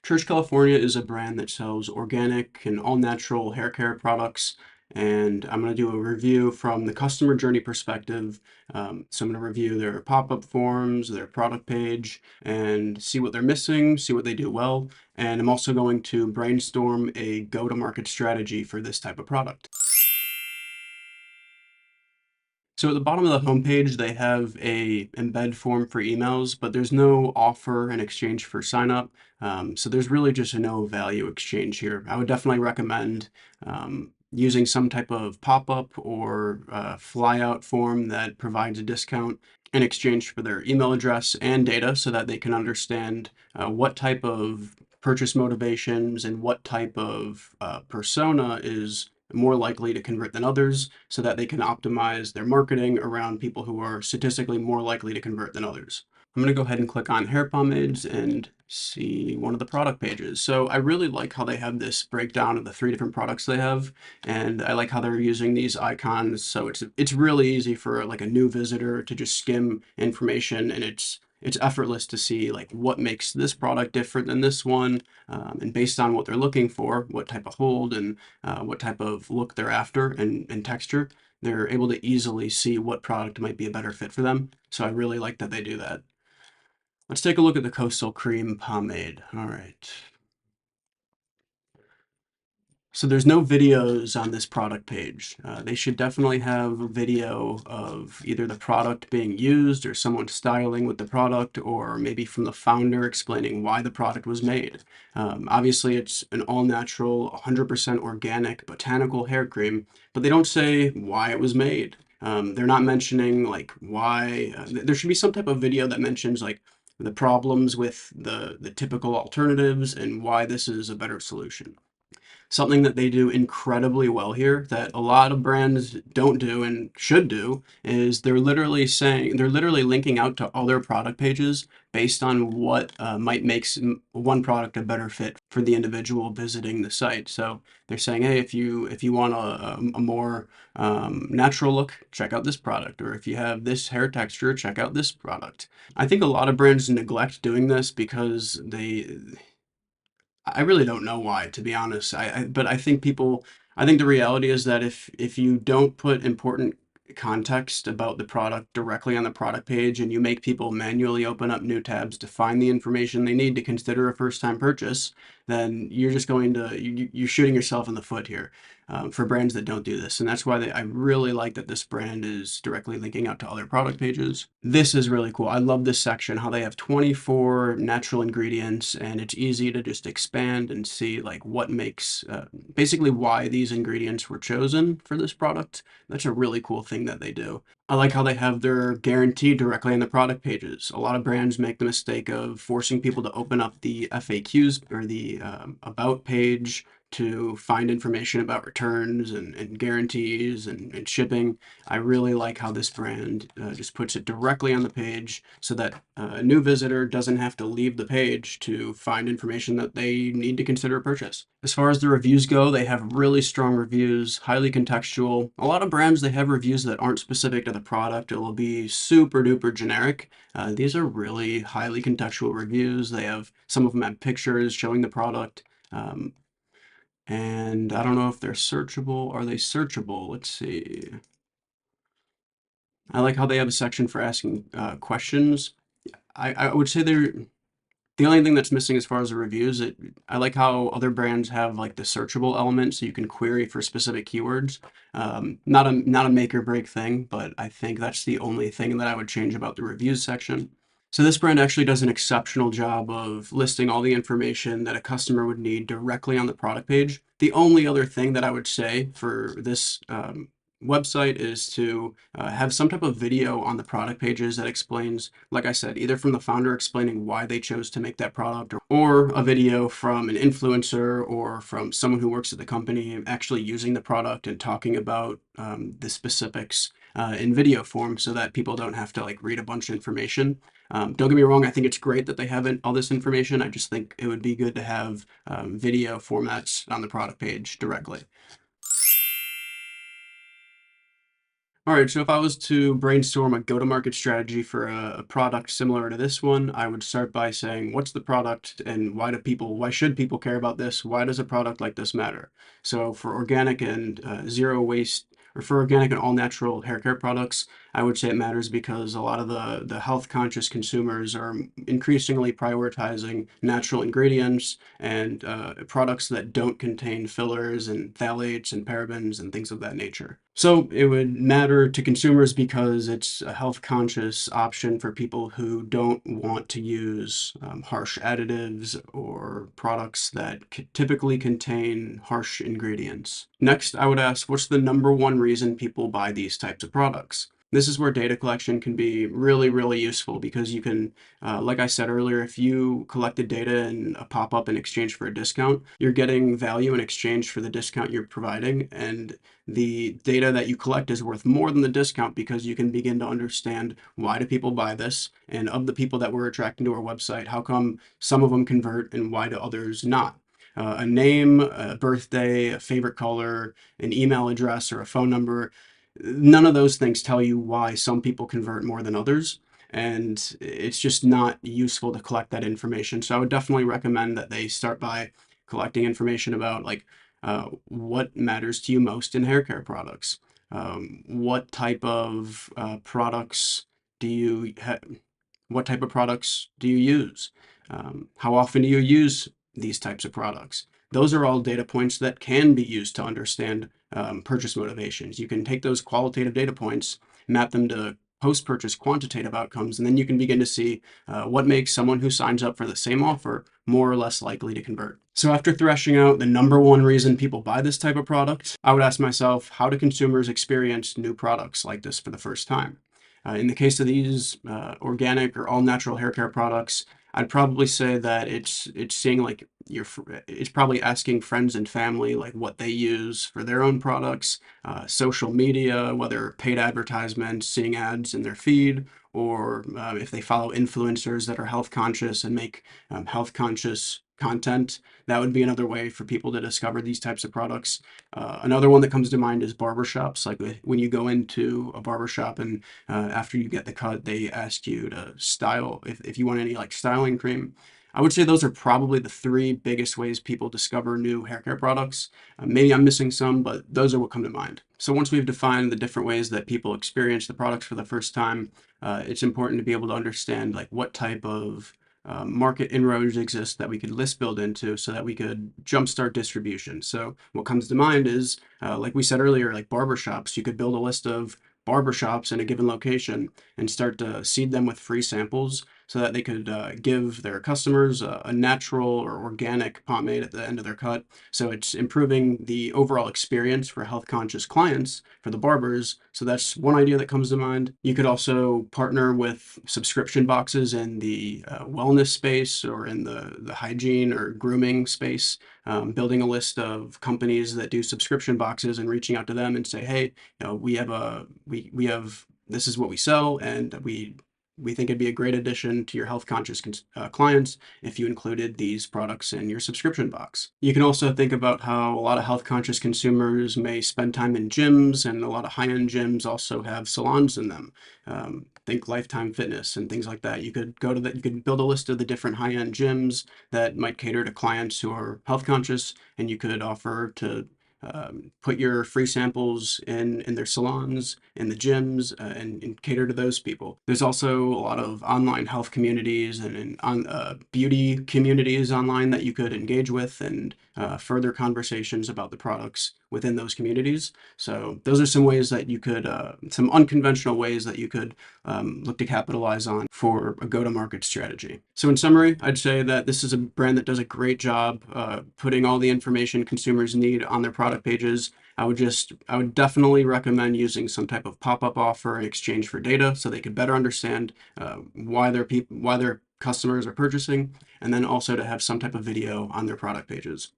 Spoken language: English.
Church California is a brand that sells organic and all natural hair care products. And I'm going to do a review from the customer journey perspective. So I'm going to review their pop-up forms, their product page, and see what they're missing, see what they do well. And I'm also going to brainstorm a go-to-market strategy for this type of product. So at the bottom of the homepage, they have a embed form for emails, but there's no offer in exchange for sign up. So there's really just a no value exchange here. I would definitely recommend using some type of pop-up or fly-out form that provides a discount in exchange for their email address and data so that they can understand what type of purchase motivations and what type of persona is more likely to convert than others so that they can optimize their marketing around people who are statistically more likely to convert than others. I'm going to go ahead and click on hair pomades and see one of the product pages. So I really like how they have this breakdown of the 3 different products they have, and I like how they're using these icons. So it's really easy for like a new visitor to just skim information, and it's effortless to see like what makes this product different than this one, and based on what they're looking for, what type of hold and what type of look they're after and texture, they're able to easily see what product might be a better fit for them. So I really like that they do that. Let's take a look at the Coastal Cream Pomade. All right. So there's no videos on this product page. They should definitely have a video of either the product being used or someone styling with the product, or maybe from the founder explaining why the product was made. Obviously, it's an all-natural, 100% organic botanical hair cream, but they don't say why it was made. They're not mentioning like why. There should be some type of video that mentions like the problems with the typical alternatives and why this is a better solution. Something that they do incredibly well here that a lot of brands don't do and should do is they're literally linking out to other product pages based on what might make one product a better fit for the individual visiting the site. So they're saying, hey, if you want a more natural look, check out this product, or if you have this hair texture, check out this product. I think a lot of brands neglect doing this because I really don't know why, to be honest. But I think the reality is that if you don't put important context about the product directly on the product page and you make people manually open up new tabs to find the information they need to consider a first-time purchase, then you're just going to you're shooting yourself in the foot here, for brands that don't do this. And that's why I really like that this brand is directly linking out to other product pages. This is really cool. I love this section, how they have 24 natural ingredients, and it's easy to just expand and see like what makes, basically why these ingredients were chosen for this product. That's a really cool thing that they do. I like how they have their guarantee directly on the product pages. A lot of brands make the mistake of forcing people to open up the FAQs or the about page to find information about returns and guarantees and shipping. I really like how this brand just puts it directly on the page so that a new visitor doesn't have to leave the page to find information that they need to consider a purchase. As far as the reviews go, they have really strong reviews, highly contextual. A lot of brands, they have reviews that aren't specific to the product. It will be super duper generic. These are really highly contextual reviews. Some of them have pictures showing the product. And I don't know if they're searchable. Are they searchable? Let's see. I like how they have a section for asking questions. I would say they're the only thing that's missing as far as the reviews. I like how other brands have like the searchable element, so you can query for specific keywords. Not a make or break thing, but I think that's the only thing that I would change about the reviews section. So this brand actually does an exceptional job of listing all the information that a customer would need directly on the product page. The only other thing that I would say for this website is to have some type of video on the product pages that explains, like I said, either from the founder explaining why they chose to make that product, or a video from an influencer or from someone who works at the company actually using the product and talking about the specifics in video form so that people don't have to like read a bunch of information. Don't get me wrong, I think it's great that they have all this information. I just think it would be good to have video formats on the product page directly. All right, so if I was to brainstorm a go-to-market strategy for a product similar to this one, I would start by saying, what's the product and why should people care about this? Why does a product like this matter? So for organic and zero waste, or for organic and all natural hair care products, I would say it matters because a lot of the health conscious consumers are increasingly prioritizing natural ingredients and products that don't contain fillers and phthalates and parabens and things of that nature. So it would matter to consumers because it's a health conscious option for people who don't want to use harsh additives or products that typically contain harsh ingredients. Next, I would ask, what's the number one reason people buy these types of products? This is where data collection can be really, really useful because you can, like I said earlier, if you collected data in a pop-up in exchange for a discount, you're getting value in exchange for the discount you're providing. And the data that you collect is worth more than the discount because you can begin to understand why do people buy this, and of the people that we're attracting to our website, how come some of them convert and why do others not? A name, a birthday, a favorite color, an email address, or a phone number, none of those things tell you why some people convert more than others. And it's just not useful to collect that information. So I would definitely recommend that they start by collecting information about what matters to you most in hair care products. What type of products do you what type of products do you use? How often do you use these types of products? Those are all data points that can be used to understand purchase motivations. You can take those qualitative data points, map them to post-purchase quantitative outcomes, and then you can begin to see what makes someone who signs up for the same offer more or less likely to convert. So after thrashing out the number one reason people buy this type of product, I would ask myself, how do consumers experience new products like this for the first time? In the case of these organic or all natural hair care products, I'd probably say that it's seeing like it's probably asking friends and family like what they use for their own products, social media, whether paid advertisements, seeing ads in their feed, or if they follow influencers that are health conscious and make health conscious content. That would be another way for people to discover these types of products. Another one that comes to mind is barbershops. Like when you go into a barbershop and after you get the cut, they ask you to style if you want any like styling cream. I would say those are probably the three biggest ways people discover new hair care products. Maybe I'm missing some, but those are what come to mind. So once we've defined the different ways that people experience the products for the first time, it's important to be able to understand like what type of market inroads exist that we could list build into so that we could jumpstart distribution. So what comes to mind is, like we said earlier, like barbershops. You could build a list of barbershops in a given location and start to seed them with free samples so that they could give their customers a natural or organic pomade at the end of their cut. So it's improving the overall experience for health conscious clients, for the barbers. So that's one idea that comes to mind. You could also partner with subscription boxes in the wellness space or in the hygiene or grooming space, building a list of companies that do subscription boxes and reaching out to them and say, hey, we have this is what we sell, and we think it'd be a great addition to your health conscious clients if you included these products in your subscription box. You can also think about how a lot of health conscious consumers may spend time in gyms, and a lot of high-end gyms also have salons in them. Think Lifetime Fitness and things like that. You could go to that. You could build a list of the different high-end gyms that might cater to clients who are health conscious, and you could offer to put your free samples in their salons, in the gyms, and cater to those people. There's also a lot of online health communities and on beauty communities online that you could engage with and further conversations about the products within those communities. So those are some ways that you could, some unconventional ways that you could look to capitalize on for a go-to-market strategy. So in summary, I'd say that this is a brand that does a great job putting all the information consumers need on their product pages. I would definitely recommend using some type of pop-up offer in exchange for data so they could better understand why their customers are purchasing, and then also to have some type of video on their product pages.